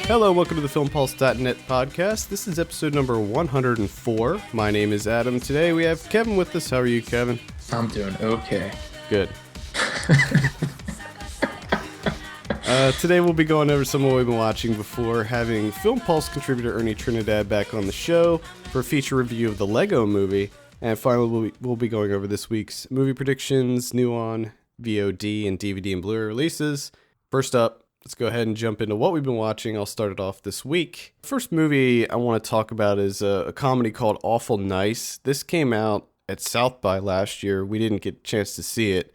Hello, welcome to the FilmPulse.net podcast. This is episode number 104. My name is Adam. Today we have Kevin with us. How are you, Kevin? I'm doing okay. Good. Today we'll be going over some of what we've been watching before having Film Pulse contributor Ernie Trinidad back on the show for a feature review of the Lego Movie. And finally, we'll be going over this week's movie predictions, new on VOD and DVD and Blu-ray releases. First up, let's go ahead and jump into what we've been watching. I'll start it off this week. First movie I want to talk about is a comedy called Awful Nice. This came out at South by last year. We didn't get a chance to see it,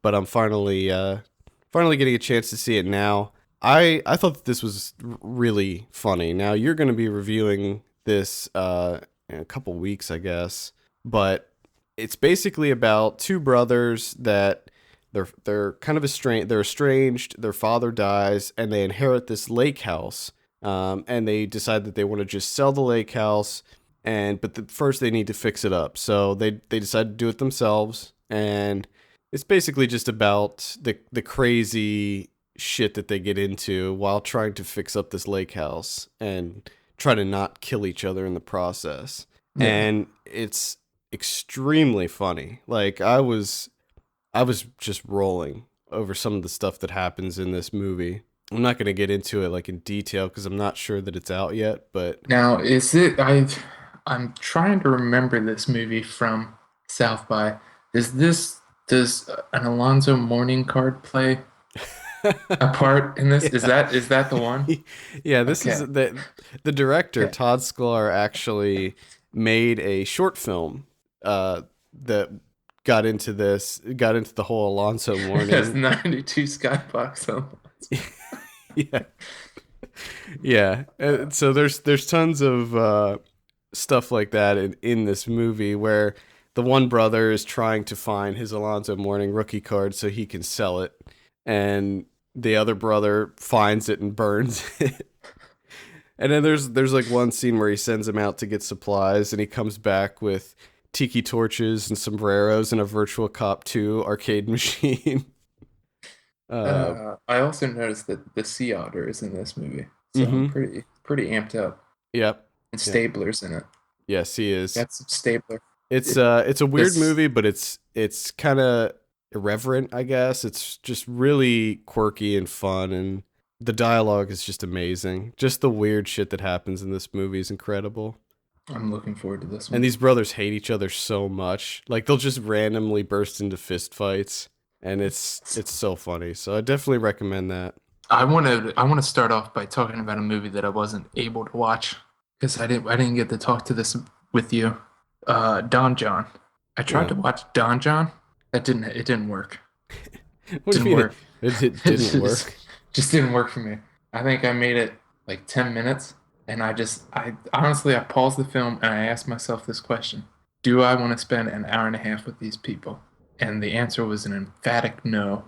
but I'm finally getting a chance to see it now. I thought that this was really funny. Now, you're going to be reviewing this in a couple weeks, I guess, but it's basically about two brothers that they're kind of estranged. They're estranged. Their father dies, and they inherit this lake house. And they decide that they want to just sell the lake house, but first they need to fix it up. So they decide to do it themselves, and it's basically just about the crazy shit that they get into while trying to fix up this lake house and try to not kill each other in the process. Yeah. And it's extremely funny. Like, I was just rolling over some of the stuff that happens in this movie. I'm not going to get into it like in detail because I'm not sure that it's out yet, but now I'm trying to remember this movie from South by. Does an Alonzo Mourning card play a part in this? Yeah. Is that the one? Yeah, this is the director, okay. Todd Sklar, actually made a short film that got into the whole Alonzo Mourning. Has 92 skybox on. Yeah. So there's tons of stuff like that in this movie where the one brother is trying to find his Alonzo Mourning rookie card so he can sell it, and the other brother finds it and burns it. And then there's like one scene where he sends him out to get supplies, and he comes back with tiki torches and sombreros and a Virtual Cop 2 arcade machine. I also noticed that the sea otter is in this movie, so I'm pretty amped up. Yep. And Stabler's in it. Yes, he is. Got some Stabler. It's a weird movie, but it's kind of irreverent, I guess. It's just really quirky and fun, and the dialogue is just amazing. Just the weird shit that happens in this movie is incredible. I'm looking forward to this one. And these brothers hate each other so much. Like, they'll just randomly burst into fist fights, and it's so funny. So I definitely recommend that. I want to start off by talking about a movie that I wasn't able to watch because I didn't get to talk to this with you. Don John. I tried to watch Don John. It didn't work. It didn't work. Just didn't work for me. I think I made it like 10 minutes, and I honestly paused the film and I asked myself this question: do I want to spend an hour and a half with these people? And the answer was an emphatic no.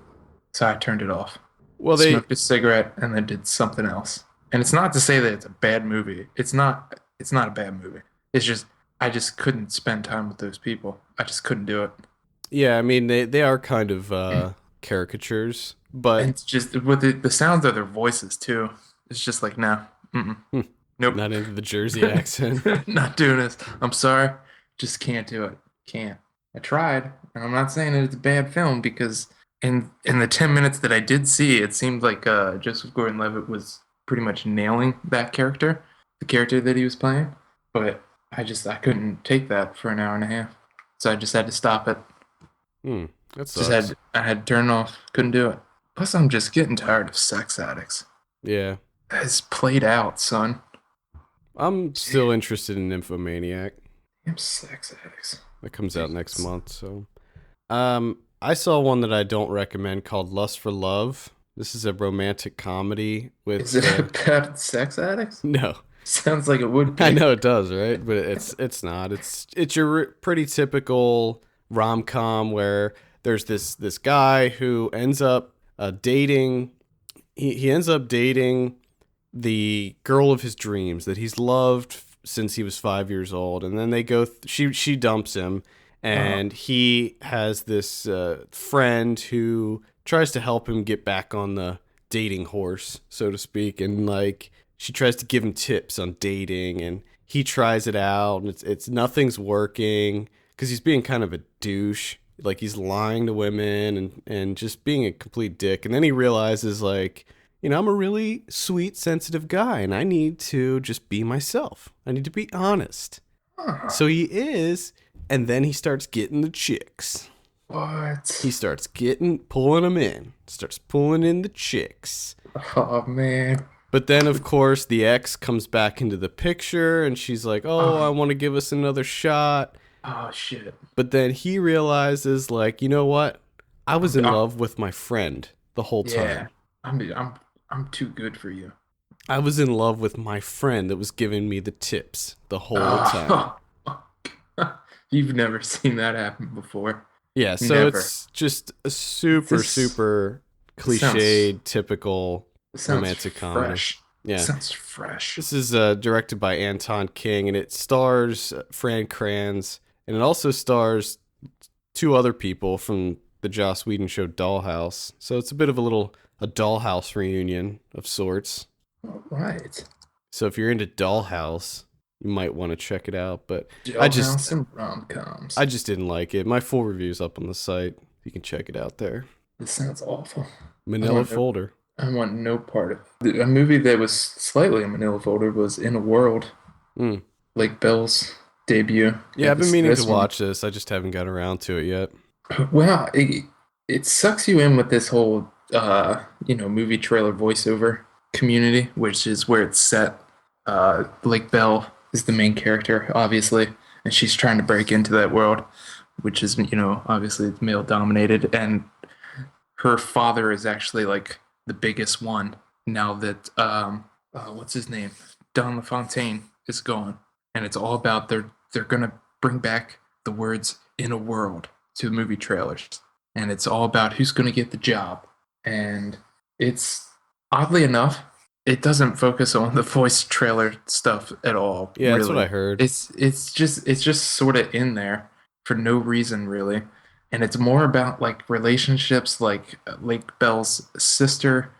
So I turned it off. Well, they smoked a cigarette and then did something else. And it's not to say that it's a bad movie. It's not a bad movie. It's just I just couldn't spend time with those people. I just couldn't do it. Yeah, I mean, they are kind of caricatures, but and it's just with the sounds of their voices too. It's just like, no, nope, not into the Jersey accent. Not doing this. I'm sorry, just can't do it. Can't. I tried, and I'm not saying that it's a bad film because in the 10 minutes that I did see, it seemed like Joseph Gordon-Levitt was pretty much nailing that character, the character that he was playing, but I couldn't take that for an hour and a half, so I just had to stop it. That sucks. I had to turn off. Couldn't do it. Plus, I'm just getting tired of sex addicts. Yeah, it's played out, son. I'm still interested in Nymphomaniac. Damn sex addicts. That comes out next month. So, I saw one that I don't recommend called Lust for Love. This is a romantic comedy with. Is it about sex addicts? No. Sounds like it would be. I know it does, right? But it's not. It's your pretty typical rom-com where there's this guy who ends up dating. He ends up dating the girl of his dreams that he's loved since he was 5 years old, and then they go. She dumps him, and he has this friend who tries to help him get back on the dating horse, so to speak, and like she tries to give him tips on dating, and he tries it out, and it's nothing's working because he's being kind of a douche. Like, he's lying to women and just being a complete dick. And then he realizes, like, I'm a really sweet, sensitive guy, and I need to just be myself. I need to be honest. So he is, and then he starts getting the chicks. What? He starts pulling them in. Starts pulling in the chicks. Oh, man. But then, of course, the ex comes back into the picture, and she's like, I want to give us another shot. Oh, shit. But then he realizes, like, you know what? I was in love with my friend the whole time. Yeah, I'm too good for you. I was in love with my friend that was giving me the tips the whole time. You've never seen that happen before. Yeah, so Never. it's just a super cliched, typical romantic comedy. Fresh. Yeah. Sounds fresh. This is directed by Anton King, and it stars Fran Kranz, and it also stars two other people from the Joss Whedon show Dollhouse. So it's a bit of a Dollhouse reunion of sorts. All right. So if you're into Dollhouse, you might want to check it out. But Dollhouse and rom-coms. I just didn't like it. My full review's up on the site. You can check it out there. This sounds awful. Manila folder. I want no part of it. A movie that was slightly a manila folder was In a World. Lake Bell's debut. Yeah, I've been meaning to watch this. I just haven't got around to it yet. Well, it sucks you in with this whole, movie trailer voiceover community, which is where it's set. Lake Bell is the main character, obviously, and she's trying to break into that world, which is, obviously male dominated, and her father is actually like the biggest one now that what's his name, Don LaFontaine is gone, and it's all about they're gonna bring back the words "in a world" to movie trailers, and it's all about who's gonna get the job. And it's, oddly enough, it doesn't focus on the voice trailer stuff at all. Yeah, really. That's what I heard. It's just sort of in there for no reason, really. And it's more about like relationships, like Lake Bell's sister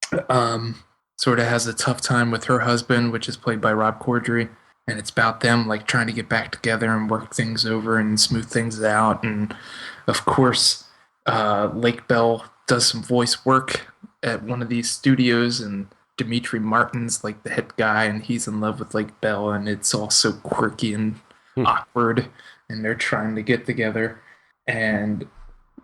sort of has a tough time with her husband, which is played by Rob Corddry, and it's about them like trying to get back together and work things over and smooth things out. And of course, Lake Bell does some voice work at one of these studios, and Dimitri Martin's like the head guy, and he's in love with Lake Bell, and it's all so quirky and awkward, and they're trying to get together. And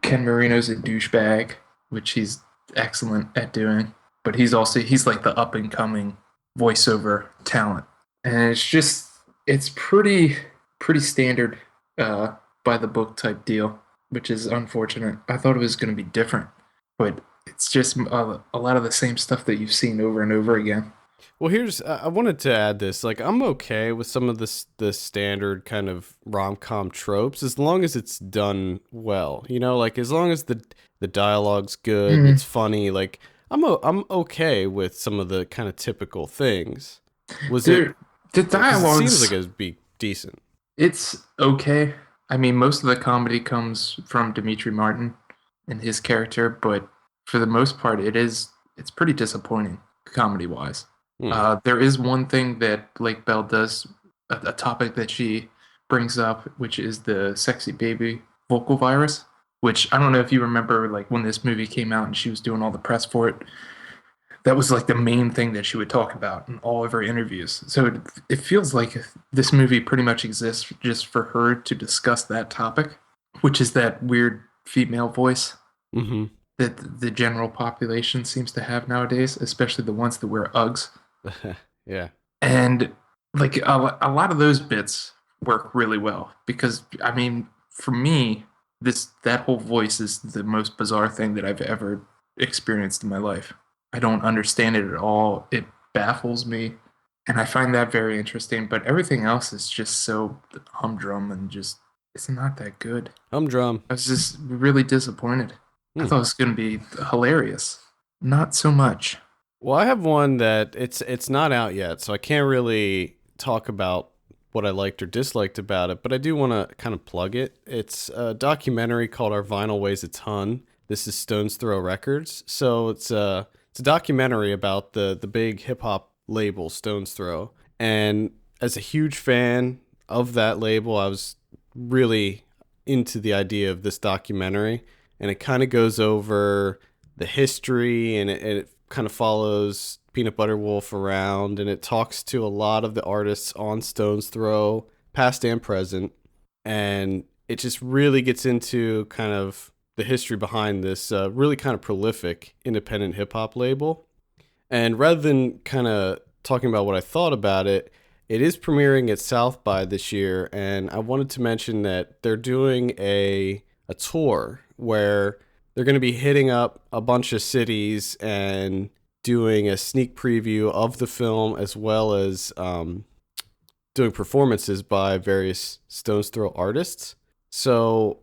Ken Marino's a douchebag, which he's excellent at doing, but he's like the up and coming voiceover talent. And it's pretty standard by the book type deal, which is unfortunate. I thought it was going to be different, but it's just a lot of the same stuff that you've seen over and over again. Well, I wanted to add this. Like, I'm okay with some of the standard kind of rom-com tropes as long as it's done well. Like as long as the dialogue's good, it's funny. Like, I'm okay with some of the kind of typical things. The dialogue seems like it'd be decent. It's okay. I mean, most of the comedy comes from Dimitri Martin and his character, but for the most part, it's pretty disappointing comedy-wise. There is one thing that Lake Bell does, a topic that she brings up, which is the sexy baby vocal virus, which I don't know if you remember, like when this movie came out and she was doing all the press for it. That was like the main thing that she would talk about in all of her interviews. So it feels like this movie pretty much exists just for her to discuss that topic, which is that weird female voice that the general population seems to have nowadays, especially the ones that wear Uggs. Yeah. And like a lot of those bits work really well because, I mean, for me, that whole voice is the most bizarre thing that I've ever experienced in my life. I don't understand it at all. It baffles me, and I find that very interesting. But everything else is just so humdrum and just, it's not that good. Humdrum. I was just really disappointed. I thought it was going to be hilarious. Not so much. Well, I have one that it's not out yet, so I can't really talk about what I liked or disliked about it, but I do want to kind of plug it. It's a documentary called Our Vinyl Weighs a Ton. This is Stone's Throw Records. So it's a documentary about the big hip-hop label, Stone's Throw. And as a huge fan of that label, I was really into the idea of this documentary. And it kind of goes over the history, and it kind of follows Peanut Butter Wolf around, and it talks to a lot of the artists on Stone's Throw, past and present. And it just really gets into kind of the history behind this really kind of prolific independent hip hop label. And rather than kind of talking about what I thought about it, it is premiering at South by this year. And I wanted to mention that they're doing a tour where they're going to be hitting up a bunch of cities and doing a sneak preview of the film, as well as doing performances by various Stone's Throw artists. So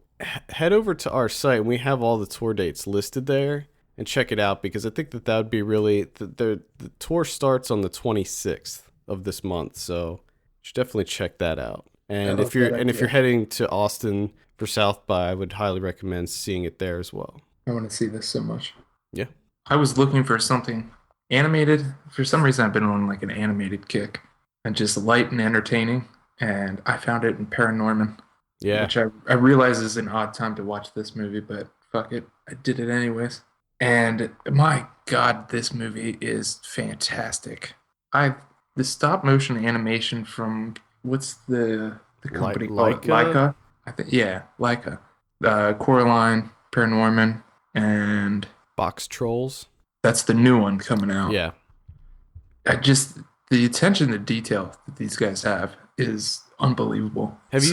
head over to our site, and we have all the tour dates listed there, and check it out, because I think that would be really the tour starts on the 26th of this month, so you should definitely check that out. And if you're heading to Austin for South by, I would highly recommend seeing it there as well. I want to see this so much. Yeah. I was looking for something animated. For some reason, I've been on like an animated kick, and just light and entertaining, and I found it in Paranorman. Yeah. Which I realize is an odd time to watch this movie, but fuck it, I did it anyways. And my God, this movie is fantastic. The stop motion animation from what's the company called? Leica? I think, yeah, Leica. Coraline, Paranorman, and Box Trolls. That's the new one coming out. Yeah. The attention to detail that these guys have is unbelievable. Have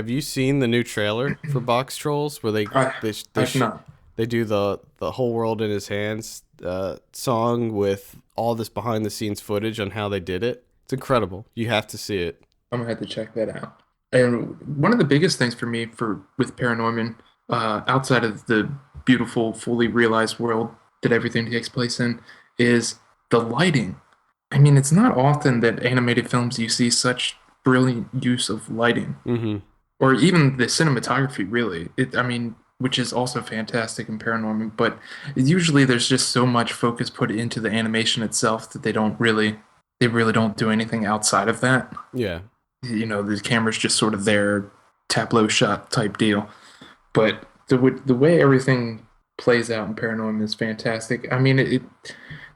you seen the new trailer for Box Trolls, where they do the whole world in his hands song with all this behind the scenes footage on how they did it? It's incredible. You have to see it. I'm gonna have to check that out. And one of the biggest things for me with Paranorman, outside of the beautiful, fully realized world that everything takes place in, is the lighting. I mean, it's not often that animated films you see such brilliant use of lighting, or even the cinematography. Really, which is also fantastic in Paranorman. But usually, there's just so much focus put into the animation itself that they really don't do anything outside of that. Yeah, the camera's just sort of there, tableau shot type deal. But the way everything plays out in Paranorman is fantastic. I mean,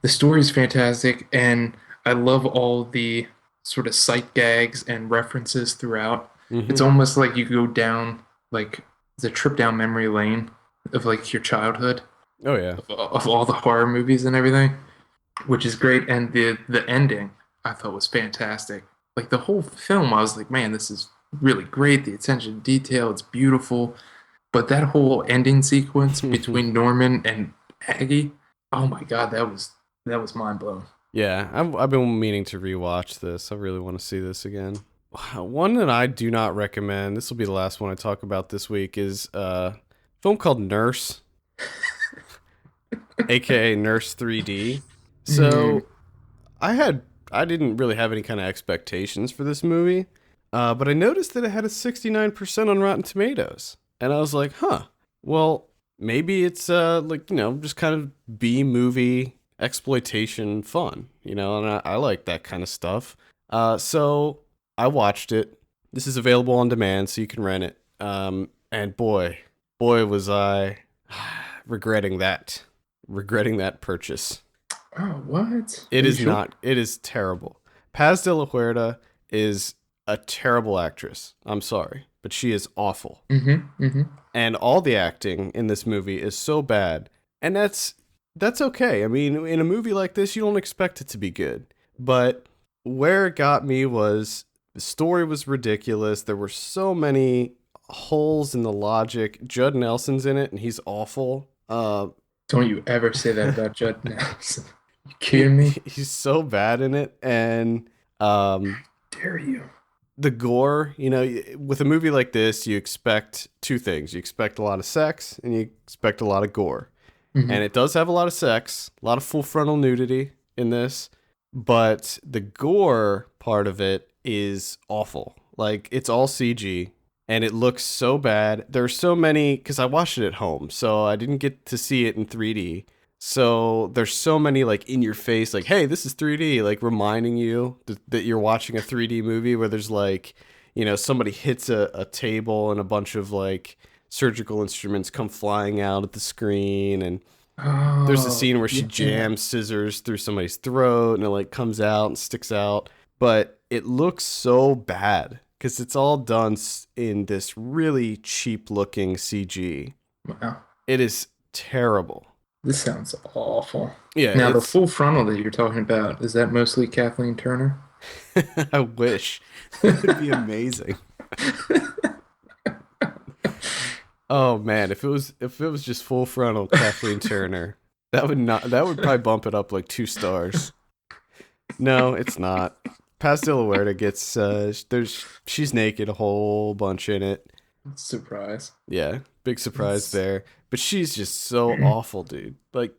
the story's fantastic, and I love all the sort of sight gags and references throughout. It's almost like you go down like the trip down memory lane of like your childhood. Oh yeah, of all the horror movies and everything, which is great. And the ending I thought was fantastic. Like the whole film, I was like, man, this is really great. The attention to detail, it's beautiful. But that whole ending sequence between Norman and Aggie, oh my God, that was mind blowing. Yeah, I've been meaning to rewatch this. I really want to see this again. One that I do not recommend, this will be the last one I talk about this week, is a film called Nurse, aka Nurse 3D. So I didn't really have any kind of expectations for this movie, but I noticed that it had a 69% on Rotten Tomatoes. And I was like, well, maybe it's just kind of B-movie exploitation fun, and I like that kind of stuff. So I watched it. This is available on demand, so you can rent it. And boy was I regretting that purchase. Oh, what? It is not. It is terrible. Paz de la Huerta is a terrible actress. I'm sorry, but she is awful. And all the acting in this movie is so bad, and that's okay. I mean, in a movie like this, you don't expect it to be good. But where it got me was the story was ridiculous. There were so many holes in the logic. Judd Nelson's in it, and he's awful. Don't you ever say that about Judd Nelson. You kidding me? He's so bad in it, and dare you? The gore, with a movie like this, you expect two things. You expect a lot of sex, and you expect a lot of gore. And it does have a lot of sex, a lot of full frontal nudity in this, but the gore part of it is awful. Like, it's all CG, and it looks so bad. There are so many, because I watched it at home, so I didn't get to see it in 3D. So there's so many like in your face, like, hey, this is 3D, like reminding you that you're watching a 3D movie where there's like, somebody hits a table and a bunch of like surgical instruments come flying out at the screen. And there's a Oh, scene where she yeah. jams scissors through somebody's throat and it like comes out and sticks out. But it looks so bad because it's all done in this really cheap looking CG. Wow. It is terrible. This sounds awful. Yeah, Now, the it's. full frontal that you're talking about, is that mostly Kathleen Turner? I wish. It'd be amazing. Oh man, if it was just full frontal Kathleen Turner, that would probably bump it up like 2 stars. No, it's not. Paz de la Huerta gets she's naked a whole bunch in it. Surprise. Yeah, big surprise It's, there. But she's just so awful, dude. Like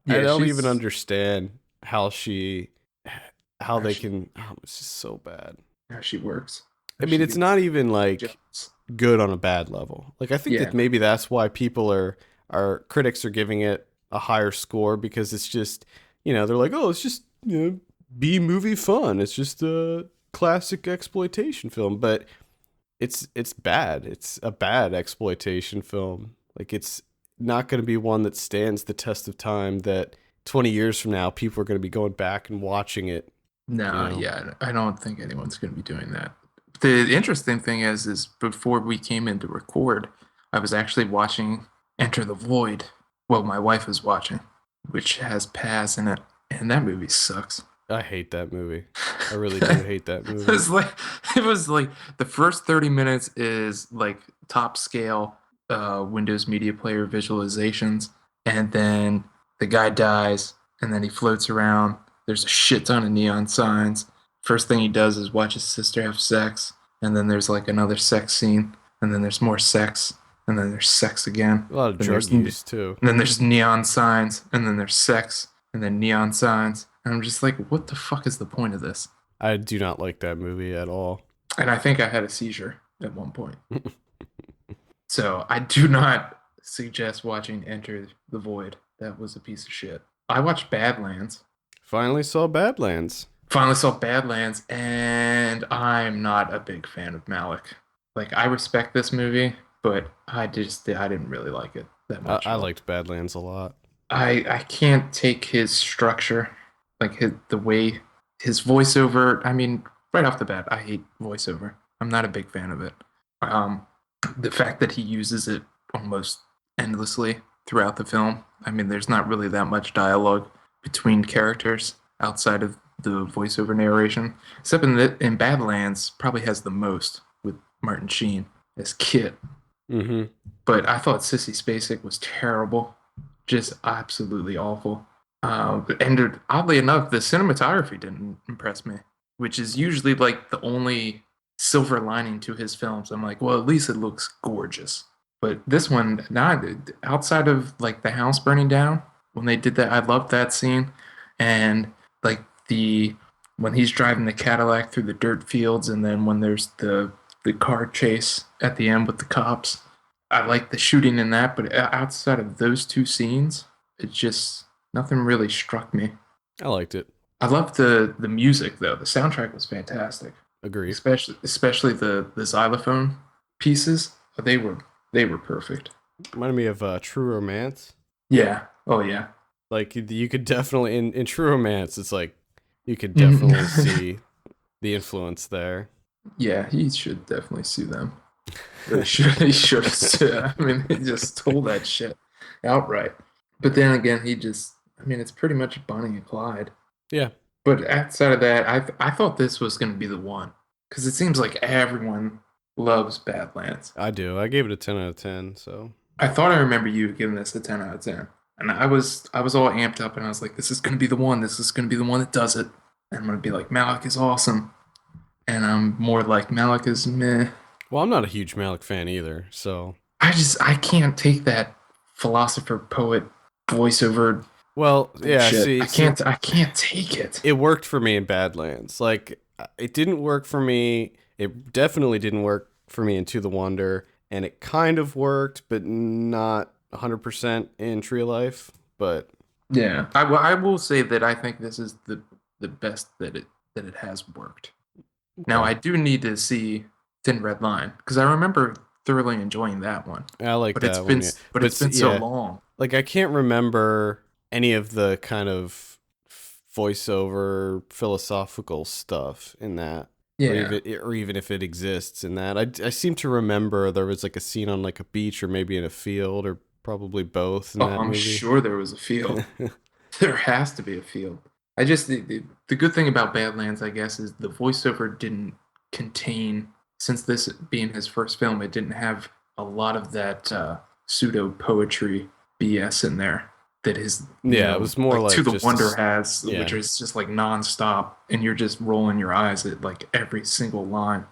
I yeah, don't even she's understand how how they she can. Oh, it's just so bad. how she works. I How mean, she it's gets not even like jobs. good on a bad level. Like I think that Yeah. maybe that's why people are critics are giving it a higher score because it's just, they're like, "Oh, it's just, B movie fun. It's just a classic exploitation film." But it's bad. It's a bad exploitation film. Like it's not going to be one that stands the test of time that 20 years from now people are going to be going back and watching it, you No, know. yeah, I don't think anyone's going to be doing that. The interesting thing is before we came in to record, I was actually watching Enter the Void. Well, my wife was watching, which has Paz in it, and that movie sucks. I hate that movie. I really do hate that It movie. was like it was like the first 30 minutes is like top scale Windows Media Player visualizations, and then the guy dies, and then he floats around. There's a shit ton of neon signs. First thing he does is watch his sister have sex, and then there's like another sex scene, and then there's more sex, and then there's sex again. A lot of Then drug there's use too. and then there's neon signs, and then there's sex, and then neon signs. And I'm just like, what the fuck is the point of this? I do not like that movie at all. And I think I had a seizure at one point. So I do not suggest watching Enter the Void. That was a piece of shit. I watched Badlands. Finally saw Badlands. Finally saw Badlands, and I'm not a big fan of Malik. Like I respect this movie, but I didn't really like it that I, much I at all. liked Badlands a lot. I can't take his structure, like the way his voiceover. I mean, right off the bat, I hate voiceover. I'm not a big fan of it. Um, the fact that he uses it almost endlessly throughout the film. I mean, there's not really that much dialogue between characters outside of the voiceover narration, except in Badlands, probably has the most with Martin Sheen as Kit. Mm-hmm. But I thought Sissy Spacek was terrible, just absolutely awful. And oddly enough, the cinematography didn't impress me, which is usually like the only silver lining to his films. I'm like, well, at least it looks gorgeous. But this one, not outside of like the house burning down, when they did that, I loved that scene, and like the when he's driving the Cadillac through the dirt fields, and then when there's the car chase at the end with the cops. I like the shooting in that, but outside of those two scenes, it just nothing really struck me. I liked it. I loved the music though. The soundtrack was fantastic, Agree. especially the xylophone pieces. They were they were perfect. Reminded me of True Romance. Yeah. Oh yeah. Like you could definitely in True Romance, it's like you could definitely see the influence there. Yeah, he should definitely sue them. Really should he should have sued. I mean, he just told that shit outright. But then again, I mean, it's pretty much Bonnie and Clyde. Yeah, But outside of that, I thought this was going to be the one because it seems like everyone loves Badlands. I do. I gave it a 10 out of 10. So I thought I remember you giving this a 10 out of 10, and I was all amped up, and I was like, this is going to be the one. This is going to be the one that does it. And I'm going to be like, Malik is awesome, and I'm more like Malik is meh. well, I'm not a huge Malik fan either. So I can't take that philosopher poet voiceover well, yeah. bullshit. See, I can't take it. it worked for me in Badlands. Like it didn't work for me. It definitely didn't work for me in To the Wonder, and it kind of worked, but not 100% in Tree of Life. But Yeah, I will say that I think this is the best that it has worked. Now Okay. I do need to see Thin Red Line because I remember thoroughly enjoying that one, I like but it's that been one, yeah. but But it's been so yeah, long. like I can't remember any of the kind of voiceover philosophical stuff in that, Yeah. or even if it exists in that. I seem to remember there was like a scene on like a beach or maybe in a field or probably both in Oh, that I'm movie. sure there was a field. There has to be a field. I just the good thing about Badlands, I guess, is the voiceover didn't contain, since this being his first film, it didn't have a lot of that pseudo poetry BS in there that his, Yeah, it was more like To like the just Wonder has, which yeah, is just like nonstop, and you're just rolling your eyes at like every single line.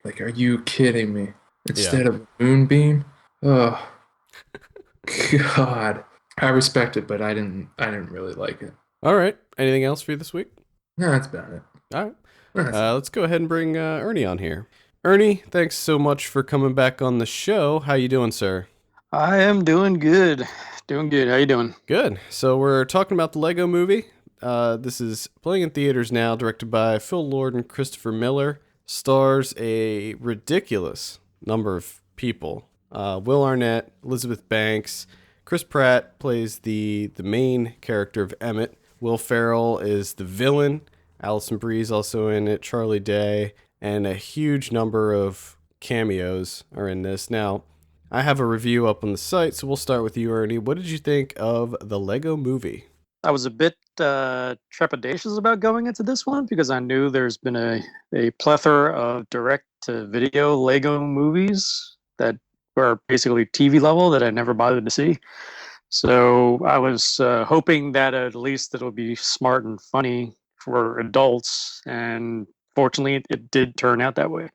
Like, are you kidding me? yeah. Instead of a moonbeam? Oh, God. I respect it, but I didn't really like it. All right. Anything else for you this week? No, that's about it. All right. That's Let's go ahead and bring Ernie on here. Ernie, thanks so much for coming back on the show. How you doing, sir? I am doing good. Doing good. How you doing? Good. So we're talking about the Lego Movie. This is playing in theaters now, directed by Phil Lord and Christopher Miller. Stars a ridiculous number of people. Will Arnett, Elizabeth Banks, Chris Pratt plays the main character of Emmett. Will Ferrell is the villain. Alison Brie's also in it. Charlie Day, and a huge number of cameos are in this. Now, I have a review up on the site, so we'll start with you, Ernie. What did you think of the Lego Movie? I was a bit trepidatious about going into this one because I knew there's been a plethora of direct to video Lego movies that were basically TV level that I never bothered to see. So I was hoping that at least it'll be smart and funny for adults. And fortunately, it did turn out that way.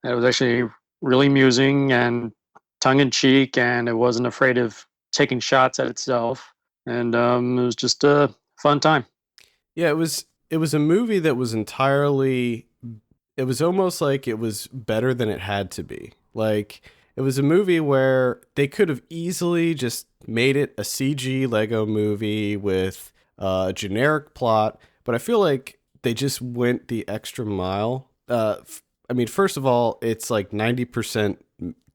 It was actually really amusing and tongue in cheek, and it wasn't afraid of taking shots at itself. And it was just a fun time. Yeah, it was a movie that was entirely it was almost like it was better than it had to be. Like it was a movie where they could have easily just made it a CG Lego movie with a generic plot, but I feel like they just went the extra mile. I mean, first of all, it's like 90%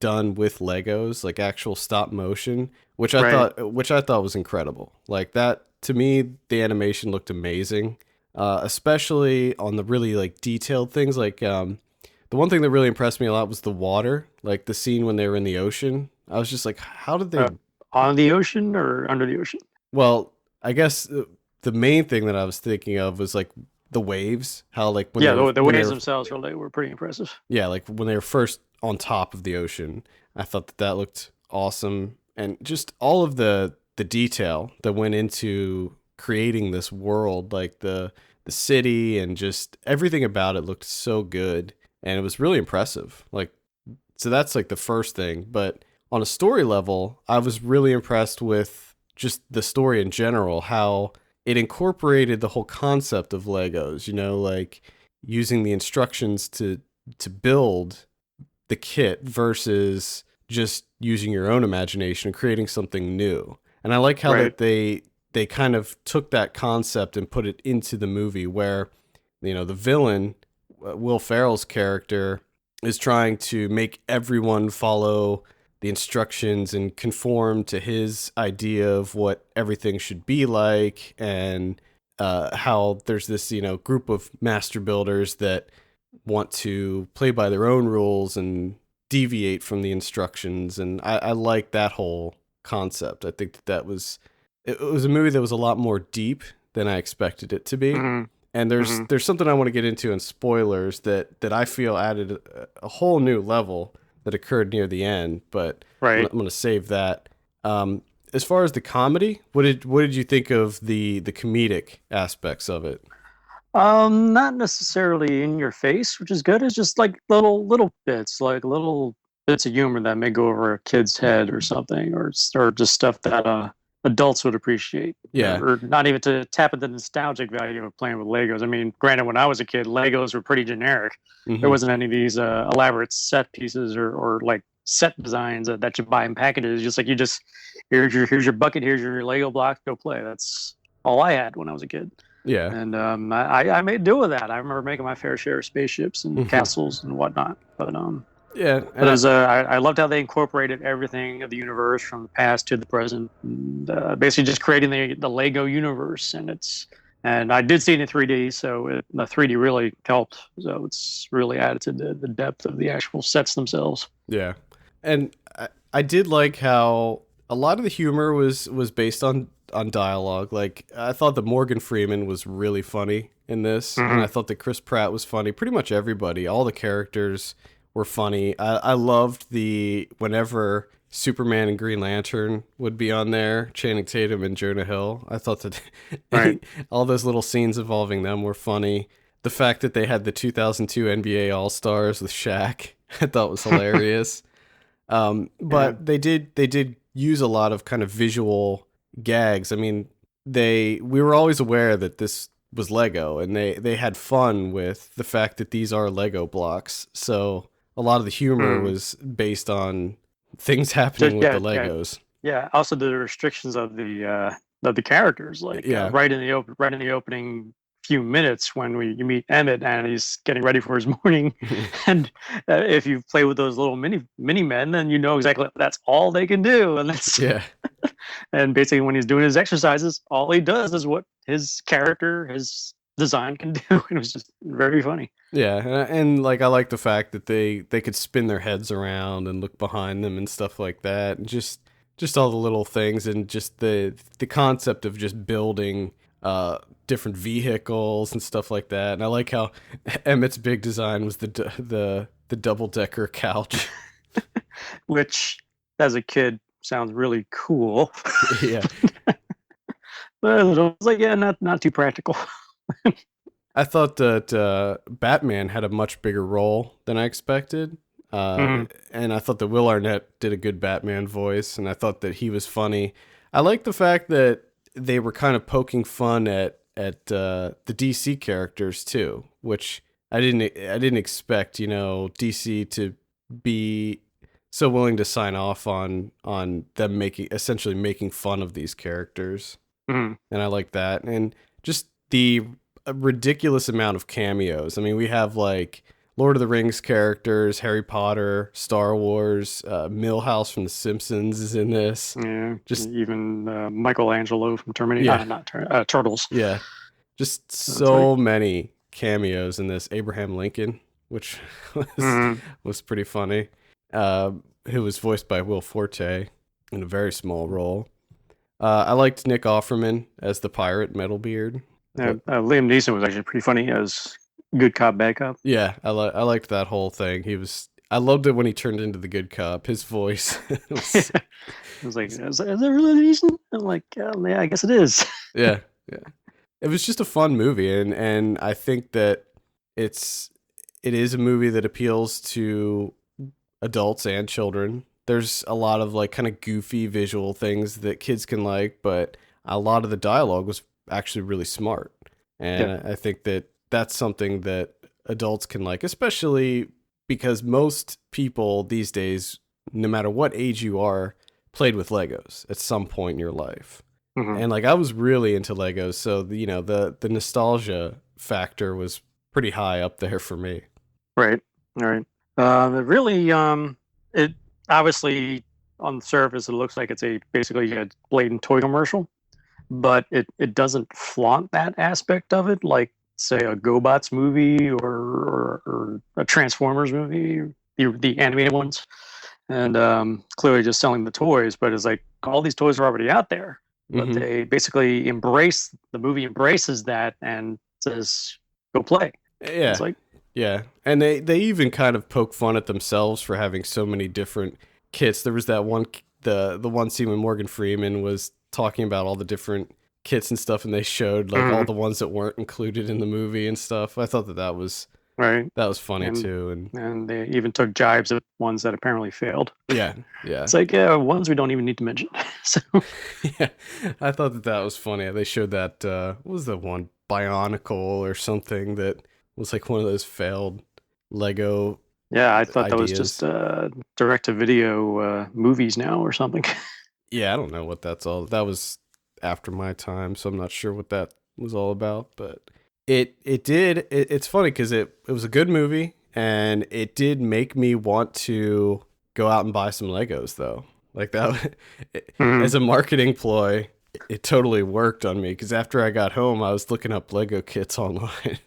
done with Legos, like actual stop motion, Right. which I thought was incredible. Like that to me, the animation looked amazing, especially on the really like detailed things. Like the one thing that really impressed me a lot was the water, like the scene when they were in the ocean. I was just like, how did they? Uh, on the ocean or under the ocean? Well, I guess the main thing that I was thinking of was like the waves. How like Yeah, the when they waves were themselves were pretty impressive. yeah, like when they were first on top of the ocean. I thought that that looked awesome, and just all of the detail that went into creating this world, like the city and just everything about it looked so good, and it was really impressive. Like so that's like the first thing, but on a story level, I was really impressed with just the story in general, how it incorporated the whole concept of Legos, like using the instructions to build the kit versus just using your own imagination and creating something new. And I like how Right. that they kind of took that concept and put it into the movie where the villain, Will Ferrell's character, is trying to make everyone follow the instructions and conform to his idea of what everything should be like, and how there's this group of master builders that want to play by their own rules and deviate from the instructions. And I like that whole concept. I think that was it was a movie that was a lot more deep than I expected it to be. Hmm. And Hmm. there's something I want to get into in spoilers that I feel added a whole new level that occurred near the end, but Right. I'm gonna save that. Um, as far as the comedy, what did you think of the comedic aspects of it? Not necessarily in your face, which is good. It's just like little bits, like little bits of humor that may go over a kid's head or something, or just stuff that adults would appreciate, Yeah. or not even to tap into the nostalgic value of playing with Legos. I mean, granted, when I was a kid, Legos were pretty generic. There Hmm. wasn't any of these elaborate set pieces or like set designs that you buy in packages. Just like you just here's your bucket, here's your Lego block, go play. all I had when I was a kid. Yeah. And I made do with that. I remember making my fair share of spaceships and castles and whatnot. Yeah, But and I loved how they incorporated everything of the universe from the past to the present, and basically just creating the Lego universe. And I did see it in 3D, so the 3D really helped. So it's really added to the depth of the actual sets themselves. yeah, and I did like how a lot of the humor was based on dialogue. Like I thought that Morgan Freeman was really funny in this, and I thought that Chris Pratt was funny. Pretty much everybody, all the characters were funny. I loved whenever Superman and Green Lantern would be on there, Channing Tatum and Jonah Hill. I thought that Right. all those little scenes involving them were funny. The fact that they had the 2002 NBA All-Stars with Shaq, I thought was hilarious. But they did use a lot of kind of visual gags. I mean, we were always aware that this was Lego, and they had fun with the fact that these are Lego blocks. So a lot of the humor was based on things happening with the Legos. Yeah. Also, the restrictions of the characters, like right in the opening few minutes when you meet Emmett and he's getting ready for his morning, and if you play with those little mini men, then you know exactly that's all they can do, and that's and basically when he's doing his exercises, all he does is what his character, his design can do. And it was just very funny. Yeah, and like I like the fact that they could spin their heads around and look behind them and stuff like that, and just all the little things, and just the concept of just building different vehicles and stuff like that. And I like how Emmett's big design was the double-decker couch, which as a kid sounds really cool. Yeah. But I was like, yeah, not too practical. I thought that Batman had a much bigger role than I expected. And I thought that Will Arnett did a good Batman voice, and I thought that he was funny. I like the fact that they were kind of poking fun at the DC characters too, which I didn't expect, DC to be so willing to sign off on them essentially making fun of these characters. And I like that, and just the ridiculous amount of cameos. I mean, we have like Lord of the Rings characters, Harry Potter, Star Wars, Milhouse from The Simpsons is in this. Yeah, just even Michelangelo from Terminator, Turtles. Yeah, just so many cameos in this. Abraham Lincoln, which was pretty funny, who was voiced by Will Forte in a very small role. I liked Nick Offerman as the pirate Metalbeard. Liam Neeson was actually pretty funny as good cop, bad cop. Yeah, I liked that whole thing. I loved it when he turned into the good cop. His voice. I was like, is that really Neeson? I'm like, yeah, I guess it is. Yeah. It was just a fun movie, and I think that it is a movie that appeals to adults and children. There's a lot of like kind of goofy visual things that kids can like, but a lot of the dialogue was actually really smart. And I think that that's something that adults can like, especially because most people these days, no matter what age you are, played with Legos at some point in your life. And like I was really into Legos, so the nostalgia factor was pretty high up there for me. Right. All right. It really it obviously on the surface it looks like it's basically a blatant toy commercial, but it doesn't flaunt that aspect of it like say a GoBots movie or a Transformers movie, the animated ones, and clearly just selling the toys. But it's like all these toys are already out there, but they basically the movie embraces that and says, "Go play." Yeah, it's like and they even kind of poke fun at themselves for having so many different kits. There was that one the one scene when Morgan Freeman was talking about all the different kits and stuff, and they showed like all the ones that weren't included in the movie and stuff. I thought that was right. That was funny too, and they even took jibes at ones that apparently failed. Yeah. It's like ones we don't even need to mention. So yeah, I thought that was funny. They showed that what was the one Bionicle or something that was like one of those failed Lego. Yeah, I thought that was just direct to video movies now or something. Yeah, I don't know what that's all. That was after my time, so I'm not sure what that was all about. But it's funny because it was a good movie, and it did make me want to go out and buy some Legos, though. Like that, as a marketing ploy, it totally worked on me, because after I got home, I was looking up Lego kits online.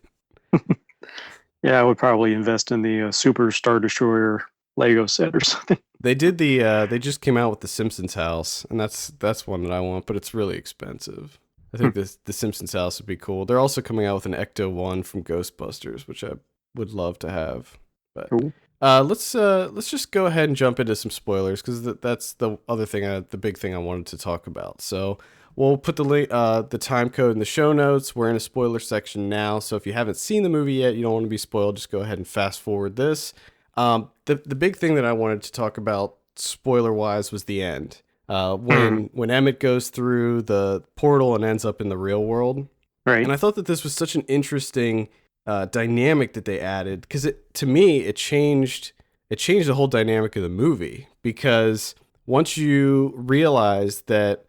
Yeah, I would probably invest in the Super Star Destroyer Lego set or something. They just came out with the Simpsons house, and that's one that I want, but it's really expensive. I think the Simpsons house would be cool. They're also coming out with an Ecto-1 from Ghostbusters, which I would love to have. But Cool. let's just go ahead and jump into some spoilers, because that's the other thing, the big thing I wanted to talk about. So we'll put the time code in the show notes. We're in a spoiler section now, so if you haven't seen the movie yet, you don't want to be spoiled, just go ahead and fast forward this. The big thing that I wanted to talk about spoiler wise was the end. When Emmett goes through the portal and ends up in the real world. Right. And I thought that this was such an interesting dynamic that they added, because to me it changed the whole dynamic of the movie, because once you realize that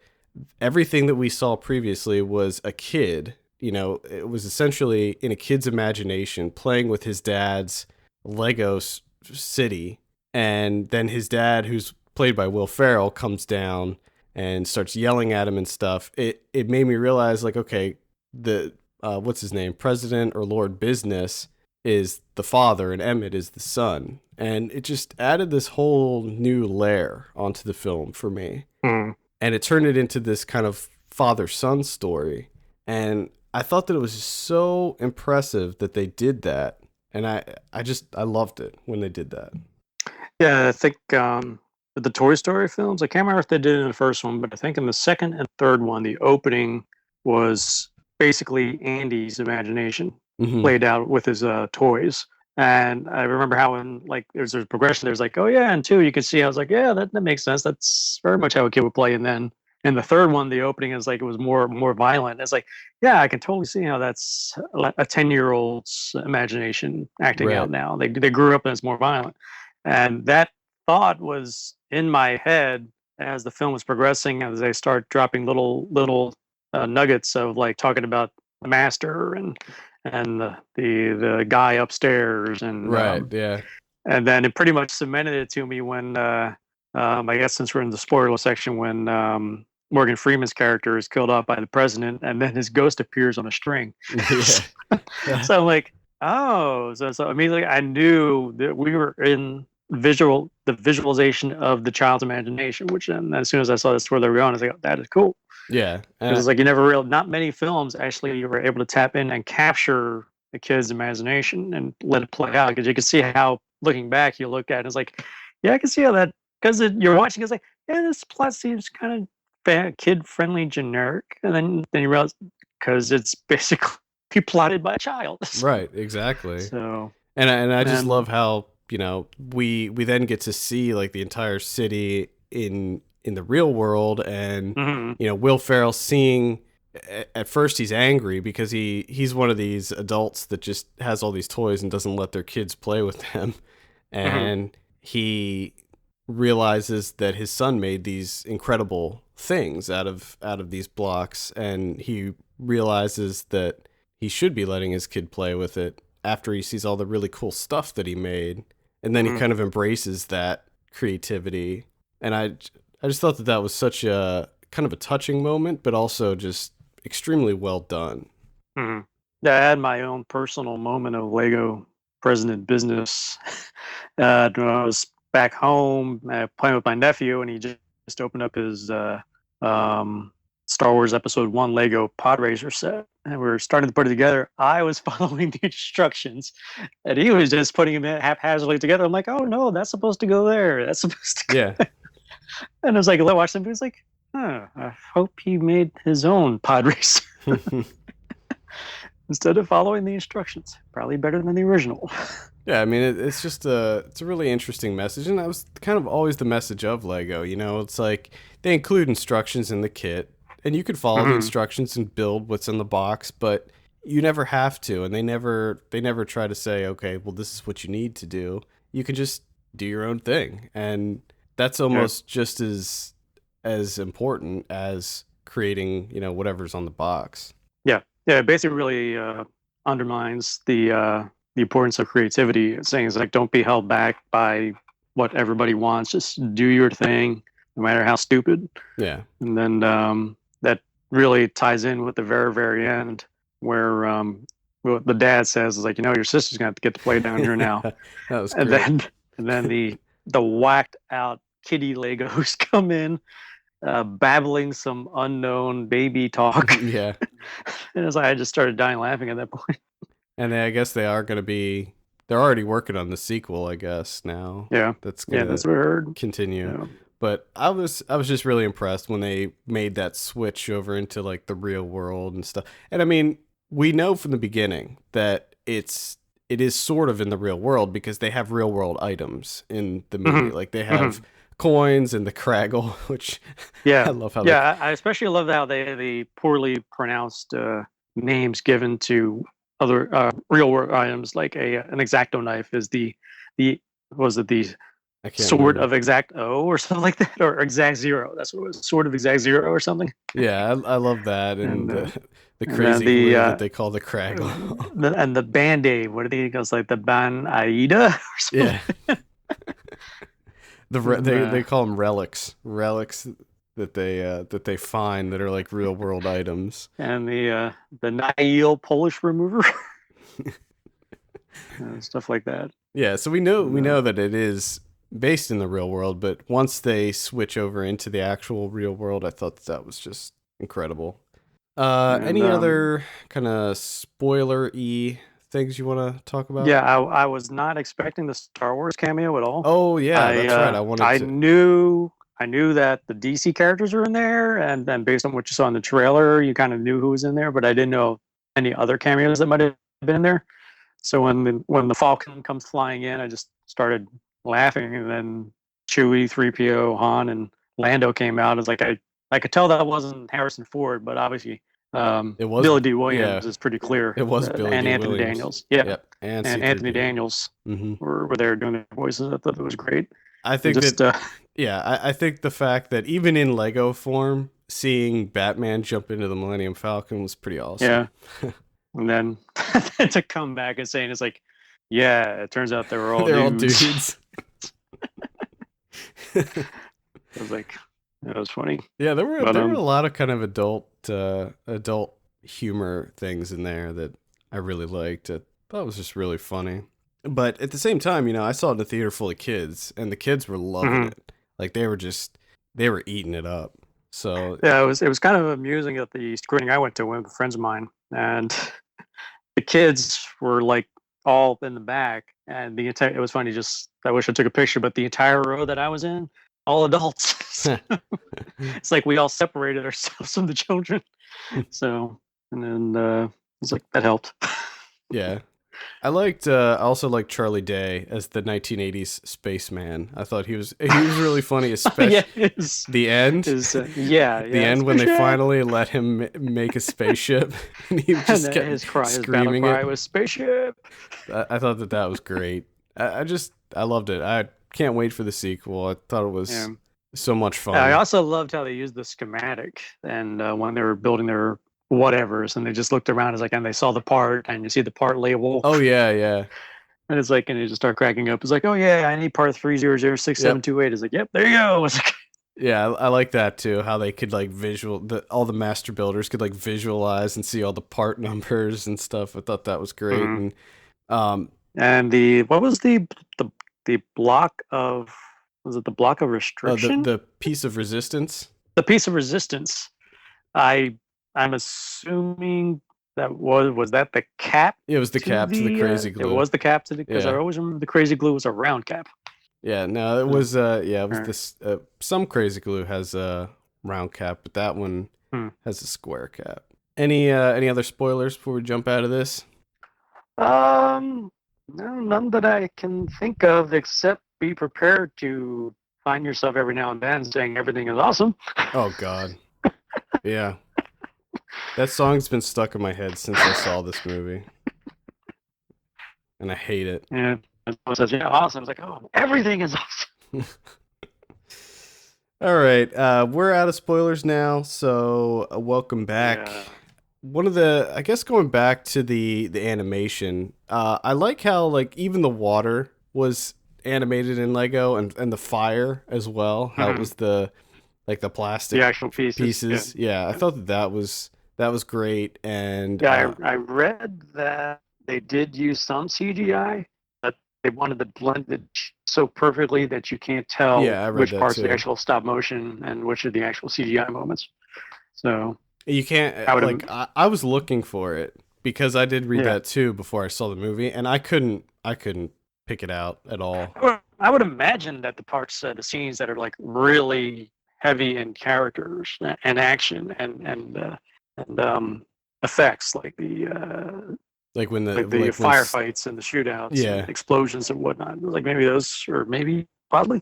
everything that we saw previously was a kid, it was essentially in a kid's imagination playing with his dad's Lego city, and then his dad, who's played by Will Ferrell, comes down and starts yelling at him and stuff. It made me realize, like, okay, the what's his name, President or Lord Business, is the father and Emmett is the son, and it just added this whole new layer onto the film for me. And it turned it into this kind of father-son story, and I thought that it was so impressive that they did that. And I loved it when they did that. Yeah, I think the Toy Story films, I can't remember if they did it in the first one, but I think in the second and third one, the opening was basically Andy's imagination played out with his toys. And I remember how there's a progression. There's like, oh yeah, and two, you can see. I was like, yeah, that makes sense. That's very much how a kid would play. And then in the third one, the opening is like it was more violent. It's like, yeah, I can totally see how that's a 10-year-old's imagination acting out now. They grew up and it's more violent, and that thought was in my head as the film was progressing, as they start dropping little nuggets of like talking about the master and the guy upstairs and yeah. And then it pretty much cemented it to me when I guess since we're in the spoiler section, when Morgan Freeman's character is killed off by the president, and then his ghost appears on a string. Yeah. So I'm like, oh, so immediately I knew that we were in the visualization of the child's imagination, which then as soon as I saw that's where they were going, I was like, oh, that is cool. Yeah. Because it's like not many films actually you were able to tap in and capture the kid's imagination and let it play out, because you can see how, looking back, you look at it and it's like, yeah, I can see how that, because you're watching, it's like, yeah, this plot seems kind of kid-friendly, generic, and then you realize, because it's basically plotted by a child. Right, exactly. So, and I just love how, we then get to see like the entire city in the real world, and Will Ferrell seeing, at first he's angry because he's one of these adults that just has all these toys and doesn't let their kids play with them, and he realizes that his son made these incredible things out of these blocks, and he realizes that he should be letting his kid play with it after he sees all the really cool stuff that he made, and then he kind of embraces that creativity. And I just thought that was such a kind of a touching moment, but also just extremely well done. Yeah, I had my own personal moment of Lego president business when I was back home playing with my nephew, and he just opened up his Star Wars Episode 1 Lego pod racer set, and we were starting to put it together. I was following the instructions, and he was just putting them haphazardly together. I'm like, oh no, that's supposed to go there. That's supposed to go there. And I was like, I watched him, he was like, I hope he made his own pod racer instead of following the instructions. Probably better than the original. Yeah, I mean, it's just it's a really interesting message, and that was kind of always the message of Lego. It's like they include instructions in the kit, and you could follow the instructions and build what's in the box, but you never have to, and they never try to say, okay, well, this is what you need to do. You can just do your own thing, and that's almost just as important as creating, you know, whatever's on the box. Yeah, it basically really undermines the importance of creativity. It's saying it's like, don't be held back by what everybody wants. Just do your thing, no matter how stupid. Yeah. And then that really ties in with the very, very end, where what the dad says is like, you know, your sister's gonna have to get to play down here now. That was and great. then the whacked out kitty Legos come in, babbling some unknown baby talk. Yeah. And it's like I just started dying laughing at that point. And I guess they're already working on the sequel, I guess, now. Yeah. That's Yeah, that's what I heard. continue. Yeah. But I was just really impressed when they made that switch over into like the real world and stuff. And I mean, we know from the beginning that it is sort of in the real world because they have real world items in the movie. Mhm. Like they have coins and the Craggle, which Yeah, I love how I especially love how the poorly pronounced names given to other real world items, like an X-Acto knife is the was it the I can't sword remember. of X-Acto or something like that, or Exact Zero. That's what it was, sword of Exact Zero or something. Yeah, I love that and the and crazy then glue that they call the Craggle. and the Band-Aid. What do you think? It goes like the Ban Aida or something. Yeah. They call them relics that they find that are like real world items. And the Nihil Polish remover. Stuff like that. Yeah, so we know that it is based in the real world, but once they switch over into the actual real world, I thought that was just incredible. Any other kind of spoiler-y things you want to talk about? Yeah, I was not expecting the Star Wars cameo at all. Oh yeah, that's right. I knew that the DC characters were in there, and then based on what you saw in the trailer, you kind of knew who was in there, but I didn't know any other cameos that might have been in there. So when the Falcon comes flying in, I just started laughing, and then Chewie, 3PO, Han, and Lando came out. It's like I could tell that wasn't Harrison Ford, but obviously it was Billy D. Williams is pretty clear. It was Billy and D. Anthony Williams. Daniels. Yeah. Yep. And Anthony Daniels were there doing their voices. I thought it was great. I think I think the fact that even in Lego form, seeing Batman jump into the Millennium Falcon was pretty awesome. Yeah. And then to come back and saying it's like, yeah, it turns out they're all dudes. I was like, that was funny. Yeah, there were a lot of kind of adult humor things in there that I really liked. I thought it was just really funny. But at the same time, you know, I saw it in a theater full of kids, and the kids were loving it. Like they were eating it up. So yeah, it was kind of amusing at the screening I went to with friends of mine, and the kids were like all in the back, and it was funny. Just I wish I took a picture, but the entire row that I was in, all adults. It's like we all separated ourselves from the children. So and then it's like that helped. Yeah. I also liked Charlie Day as the 1980s spaceman. I thought he was really funny, especially the end. The end when they finally let him make a spaceship, and he just kept his screaming cry was spaceship. I thought that was great. I loved it. I can't wait for the sequel. I thought it was so much fun. I also loved how they used the schematic, and when they were building their whatevers, and they just looked around, and they saw the part, and you see the part label. Oh yeah. And it's like, and they just start cracking up. It's like, oh yeah, I need part 3006728. It's like, yep, there you go. It's like, yeah, I like that too. How they could like all the master builders could like visualize and see all the part numbers and stuff. I thought that was great. And what was the block of? Was it the block of restriction? The piece of resistance. The piece of resistance. I'm assuming that was that the cap? It was the cap to the crazy glue. It was the cap to the, because I always remember the crazy glue was a round cap. Yeah, no, it was it was this some crazy glue has a round cap, but that one has a square cap. Any other spoilers before we jump out of this? No, none that I can think of, except be prepared to find yourself every now and then saying everything is awesome. Oh God. Yeah. That song's been stuck in my head since I saw this movie. And I hate it. Yeah. It says, yeah, awesome. It's like, oh, everything is awesome. All right, we're out of spoilers now, so welcome back. Yeah. I guess going back to the animation, I like how like even the water was animated in Lego and the fire as well. How it Mhm. was the The plastic actual pieces. Yeah. pieces. Yeah, I thought that was great, and Yeah, I read that they did use some CGI, but they wanted to blend it so perfectly that you can't tell yeah, I read which that parts are the too. actual stop motion and which are the actual CGI moments. So You can't I would, like I was looking for it because I did read yeah, that too before I saw the movie, and I couldn't pick it out at all. I would imagine that the parts, the scenes that are like really heavy in characters and action and effects, like the Like when firefights and the shootouts and yeah. explosions and whatnot. Like maybe those, or maybe probably,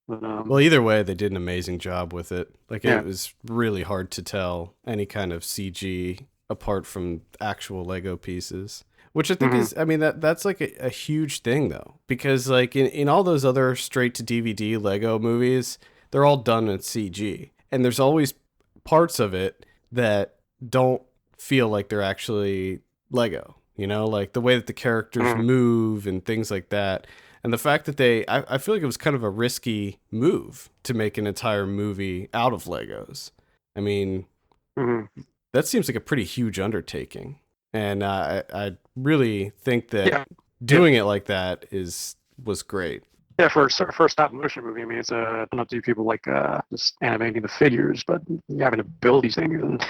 but Well, either way, they did an amazing job with it. Like it yeah. was really hard to tell any kind of CG apart from actual Lego pieces. Which I think Hmm. is, I mean, that's like a huge thing though, because like in all those other straight to DVD Lego movies, they're all done in CG, and there's always parts of it that don't feel like they're actually Lego. You know, like the way that the characters Hmm. move and things like that. And the fact that I feel like it was kind of a risky move to make an entire movie out of Legos. I mean, Hmm. that seems like a pretty huge undertaking. And I really think that Yeah, yeah, doing it like that was great. yeah. For a stop motion movie, I mean, it's up to people like just animating the figures, but having to build these things and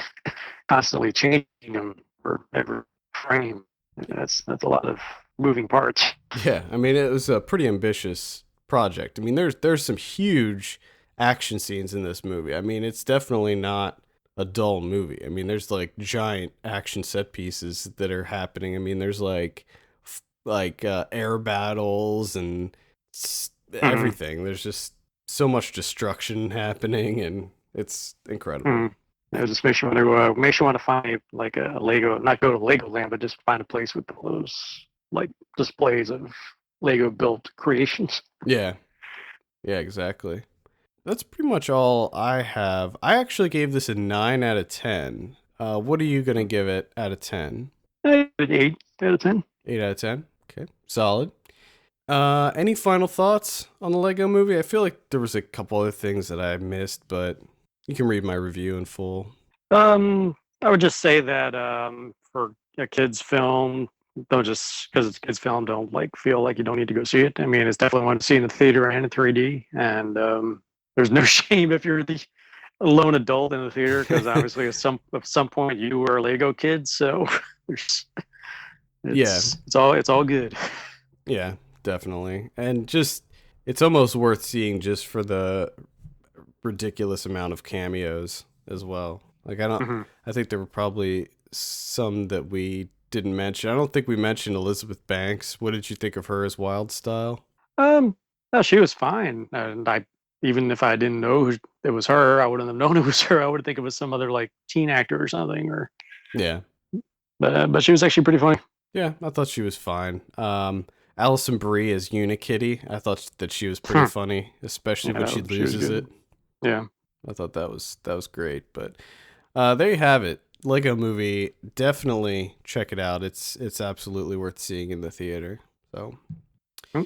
constantly changing them for every frame. That's a lot of moving parts. Yeah, I mean, it was a pretty ambitious project. I mean, there's some huge action scenes in this movie. I mean, it's definitely not a dull movie. I mean, there's like giant action set pieces that are happening. I mean, there's air battles and Hmm. everything. There's just so much destruction happening, and it's incredible. Hmm. It just makes you want to find like a Lego, not go to Legoland, but just find a place with those like displays of Lego built creations. Yeah, yeah, exactly. That's pretty much all I have. I actually gave this a 9 out of 10. What are you going to give it out of 10? An 8 out of 10. 8 out of 10? Okay, solid. Any final thoughts on the Lego movie? I feel like there was a couple other things that I missed, but you can read my review in full. I would just say that for a kids film, don't just because it's a kids film, don't like feel like you don't need to go see it. I mean, it's definitely one to see in the theater and in 3D, and there's no shame if you're the lone adult in the theater because obviously at some point you were a Lego kid, so there's Yeah, it's all good. yeah, definitely. And just, it's almost worth seeing just for the ridiculous amount of cameos as well. Like Hmm. I think there were probably some that we didn't mention. I don't think we mentioned Elizabeth Banks. What did you think of her as Wild Style? Um, no, she was fine, and I even if I didn't know it was her, I wouldn't have known it was her. I would think it was some other like teen actor or something, or Yeah. but she was actually pretty funny. Yeah, I thought she was fine. Allison Brie as Unikitty, I thought that she was pretty Hmm. funny, especially when Yeah, she she was loses it. good. Yeah. I thought that was great. But there you have it. Lego Movie. Definitely check it out. It's absolutely worth seeing in the theater. So, Hmm.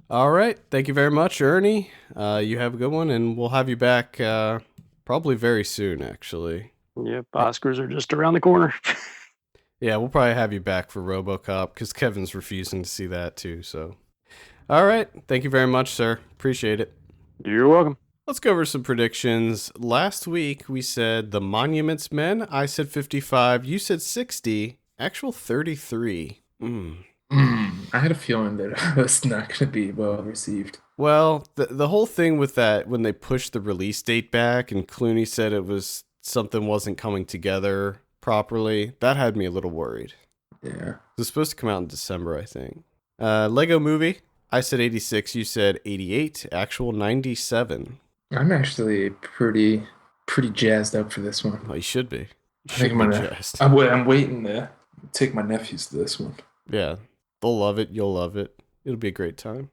all right. Thank you very much, Ernie. You have a good one, and we'll have you back probably very soon. Actually, Yep. Oscars are just around the corner. yeah, we'll probably have you back for RoboCop because Kevin's refusing to see that too. So, all right. Thank you very much, sir. Appreciate it. You're welcome. Let's go over some predictions. Last week we said the Monuments Men. I said 55. You said 60. Actual 33. I had a feeling that it was not going to be well received. Well, the whole thing with that when they pushed the release date back and Clooney said it was something wasn't coming together properly, that had me a little worried. Yeah. It was supposed to come out in December, I think. Lego Movie. I said 86. You said 88. Actual 97. I'm actually pretty jazzed up for this one. Oh, you should be. You I think should I'm be gonna. jazzed. I'm waiting to take my nephews to this one. Yeah, they'll love it. You'll love it. It'll be a great time.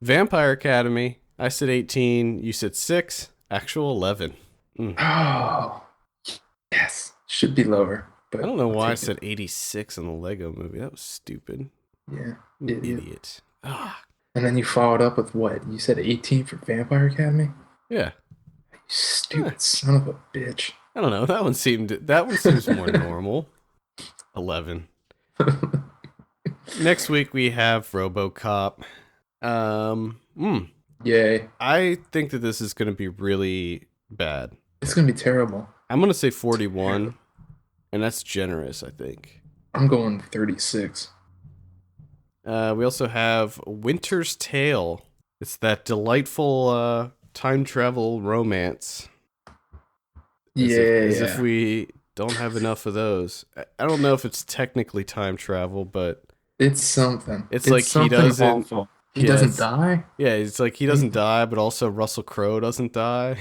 Vampire Academy. I said 18. You said 6. Actual 11. Mm. Oh, yes. Should be lower. But I don't know I'll why I take it. said 86 on the Lego movie. That was stupid. Yeah, I'm an idiot. Ah, And then you followed up with what? You said 18 for Vampire Academy? yeah. You stupid son of a bitch. I don't know. That one seems more normal. 11. Next week we have RoboCop. Yay. I think that this is going to be really bad. It's going to be terrible. I'm going to say 41, and that's generous, I think. I'm going 36. We also have Winter's Tale. It's that delightful time travel romance. As if we don't have enough of those. I don't know if it's technically time travel, but It's something. It's like he doesn't- awful. He doesn't die, yeah, it's like he doesn't die, but also Russell Crowe doesn't die.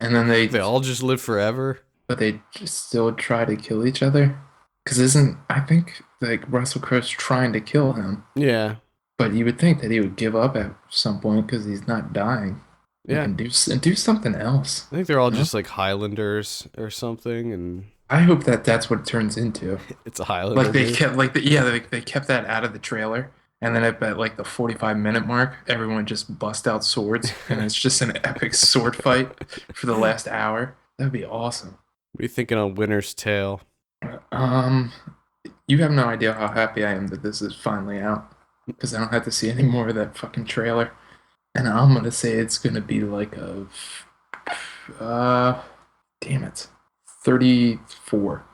and then They all just live forever. but they just still try to kill each other. Because I think like Russell Crowe's trying to kill him, Yeah, but you would think that he would give up at some point because he's not dying. yeah. And do something else. I think they're all Yeah. just like Highlanders or something, and I hope that that's what it turns into. it's a Highlander. Like they movie. kept they kept that out of the trailer, and then at like the 45-minute mark, everyone just bust out swords, and it's just an epic sword fight for the last hour. That'd be awesome. What are you thinking on Winter's Tale? You have no idea how happy I am that this is finally out, because I don't have to see any more of that fucking trailer. And I'm gonna say it's gonna be like damn it, 34.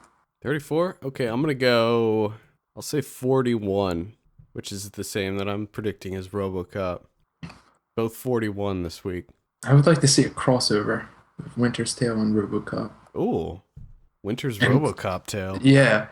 34? Okay, I'm gonna go. I'll say 41, which is the same that I'm predicting as RoboCop. Both 41 this week. I would like to see a crossover of Winter's Tale and RoboCop. Ooh, Winter's And- RoboCop tale Yeah,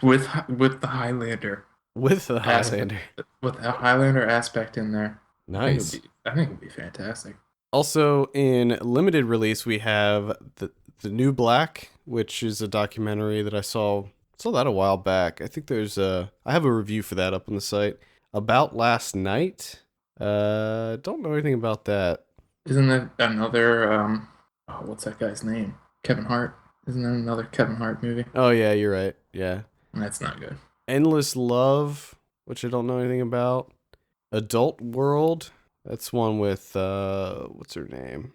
with the Highlander, with the Highlander. with a Highlander aspect in there. Nice. I think it'd be fantastic. Also, in limited release, we have the New Black, which is a documentary that I saw that a while back. I think I have a review for that up on the site. About Last Night. Don't know anything about that. Isn't that another what's that guy's name? Kevin Hart. Isn't that another Kevin Hart movie? Oh yeah, you're right. Yeah. That's not good. Endless Love, which I don't know anything about. Adult World. That's one with what's her name?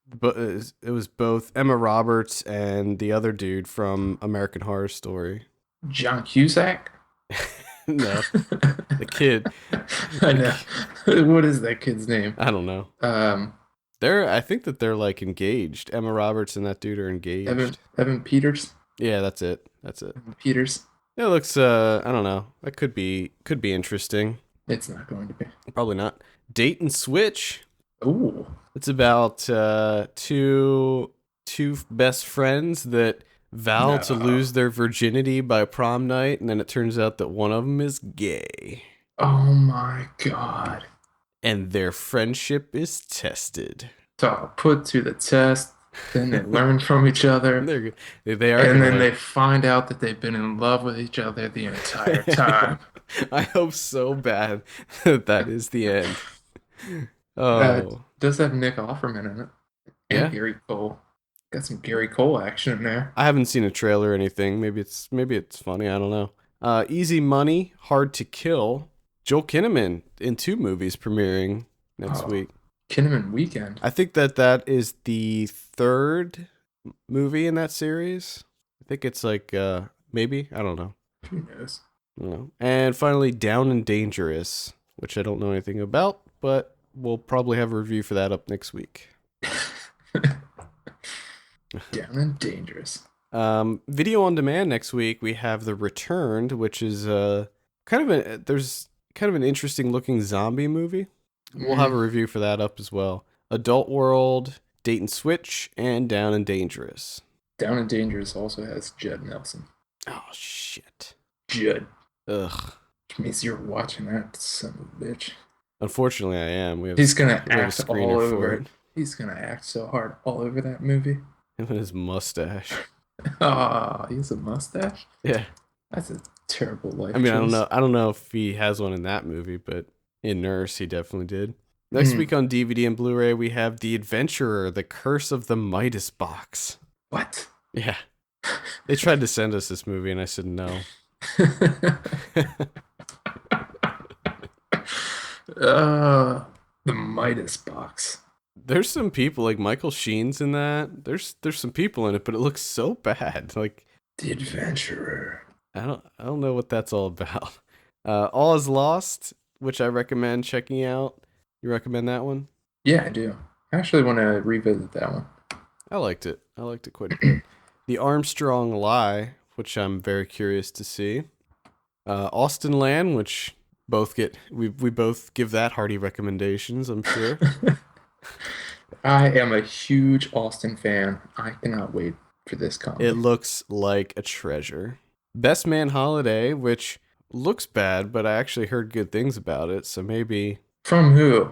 But it was both Emma Roberts and the other dude from American Horror Story. John Cusack? No, the kid. I know. What is that kid's name? I don't know. I think that they're like engaged. Emma Roberts and that dude are engaged. Evan Peters? Yeah, that's it. Evan Peters? It looks I don't know. That could be interesting. It's not going to be. Probably not. Date and Switch. Ooh. It's about two best friends that vow to No. lose their virginity by prom night, and then it turns out that one of them is gay, Oh my god. and their friendship is tested. So put to the test, then they learn from each other, And they are, and gonna- then they find out that they've been in love with each other the entire time. I hope so bad that is the end. Oh, Does have Nick Offerman in it. And Yeah. Gary Cole. Got some Gary Cole action in there. I haven't seen a trailer or anything. Maybe it's funny. I don't know. Easy Money, Hard to Kill. Joel Kinnaman in 2 movies premiering next Oh. week. Kinnaman Weekend. I think that is the 3rd movie in that series. I think it's like maybe, I don't know. Who knows? I don't know. And finally, Down and Dangerous, which I don't know anything about, but we'll probably have a review for that up next week. Down and Dangerous. Video on demand next week. We have The Returned, which is there's kind of an interesting looking zombie movie. We'll have a review for that up as well. Adult World, Date and Switch, and Down and Dangerous. Down and Dangerous also has Judd Nelson. Oh shit. Judd. Ugh. Which means you're watching that son of a bitch. Unfortunately, I am. He's gonna we have a act screener all for over it. it. He's gonna act so hard all over that movie. Him and his mustache. Ah, he has a mustache? Yeah. That's a terrible life I mean, choice. I don't know if he has one in that movie, but in Nurse, he definitely did. Next week on DVD and Blu-ray, we have The Adventurer, The Curse of the Midas Box. What? Yeah. They tried to send us this movie, and I said no. The Midas Box. There's some people, like Michael Sheen's in that. There's some people in it, but it looks so bad. Like The Adventurer. I don't know what that's all about. All Is Lost, which I recommend checking out. You recommend that one? Yeah, I do. I actually want to revisit that one. I liked it. I liked it quite a bit. The Armstrong Lie, which I'm very curious to see. Austin Land, which we both give that hearty recommendations, I'm sure. I am a huge Austin fan. I cannot wait for this comedy. It looks like a treasure. Best Man Holiday, which looks bad, but I actually heard good things about it, so maybe... From who?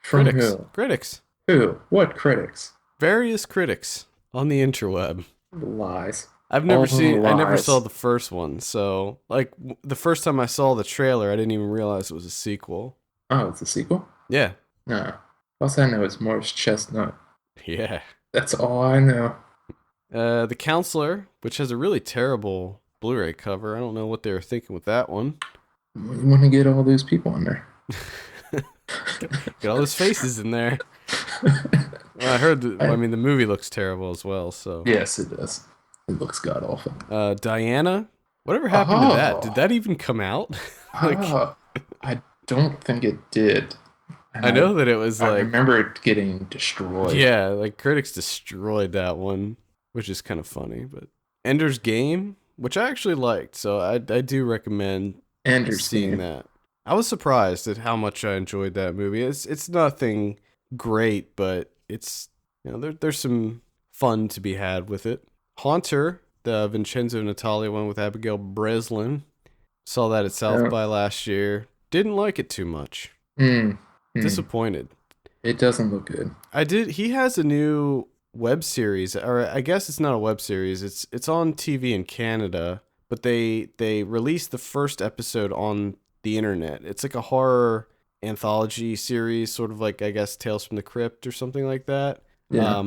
From critics. who? Critics. Who? What critics? Various critics on the interweb. Lies. I've never All I never lies. saw the first one, so like the first time I saw the trailer, I didn't even realize it was a sequel. Oh, it's a sequel? Yeah. No. All I know is Morris Chestnut. Yeah. That's all I know. The Counselor, which has a really terrible Blu-ray cover. I don't know what they were thinking with that one. You want to get all those people in there. Get all those faces in there. Well, I heard the movie looks terrible as well, so. Yes, it does. It looks god awful. Diana? Whatever happened to that? Did that even come out? I don't think it did. And I know that it was I like... remember it getting destroyed. Yeah, like critics destroyed that one, which is kind of funny. But Ender's Game, which I actually liked, so I do recommend seeing that. I was surprised at how much I enjoyed that movie. It's nothing great, but it's there's some fun to be had with it. Haunter, the Vincenzo Natali one with Abigail Breslin, saw that at South by last year. Didn't like it too much. Disappointed. It doesn't look good. He has a new web series, or I guess it's not a web series. It's on TV in Canada, but they released the first episode on the internet. It's like a horror anthology series, sort of like, I guess, Tales from the Crypt or something like that. Yeah.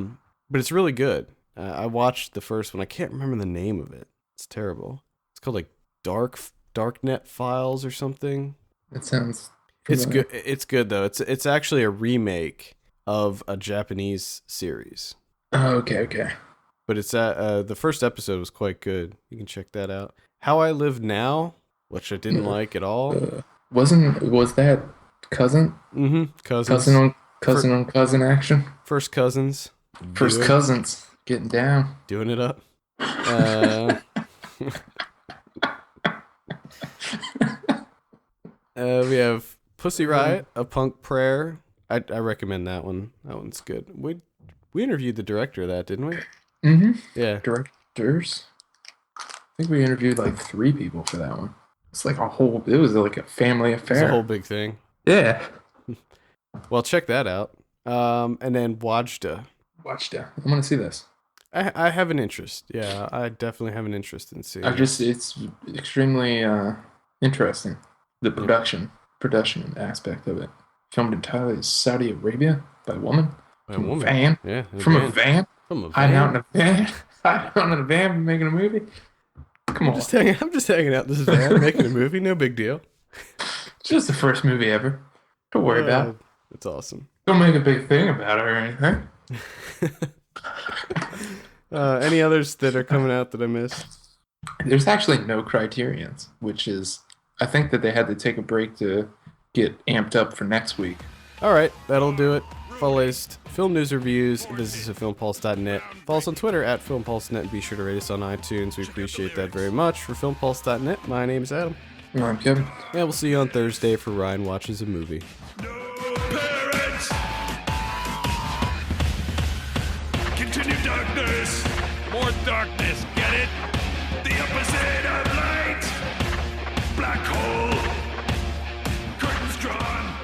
But it's really good. I watched the first one. I can't remember the name of it. It's terrible. It's called like Darknet Files or something. It sounds familiar. It's good. It's good though. It's actually a remake of a Japanese series. Oh, okay. But it's the first episode was quite good. You can check that out. How I Live Now, which I didn't like at all. Was that Cousin? Mm-hmm. Cousins. Cousin on cousin action. First Cousins. First Cousins getting down. Doing it up. We have Pussy Riot, A Punk Prayer. I recommend that one. That one's good. We interviewed the director of that, didn't we? Mm-hmm. Yeah. Directors. I think we interviewed like 3 people for that one. It's like it was like a family affair. It's a whole big thing. Yeah. Well, check that out. And then Wajda. I want to see this. I have an interest. Yeah, I definitely have an interest in seeing it's extremely interesting. The production aspect of it. Filmed entirely in Saudi Arabia by a woman. From a van. Yeah. From a van. From a van. Hiding out in a van. Hiding out in a van making a movie. Come on. I'm just hanging out in this van making a movie. No big deal. It's just the first movie ever. Don't worry about it. It's awesome. Don't make a big thing about it or anything. Any others that are coming out that I missed? There's actually no Criterions, which is, I think that they had to take a break to get amped up for next week. All right, that'll do it. For the latest film news reviews, visit us at filmpulse.net. Follow us on Twitter at filmpulse.net and be sure to rate us on iTunes. We appreciate that very much. For filmpulse.net, my name is Adam. I'm Kevin. And we'll see you on Thursday for Ryan Watches a Movie. No parents! Continue darkness! More darkness, get it? The opposite of light! Black hole! Curtains drawn!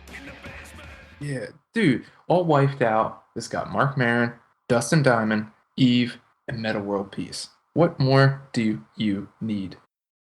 In the basement! Yeah, dude, all wiped out. This got Mark Maron, Dustin Diamond, Eve, and Meta World Peace. What more do you need?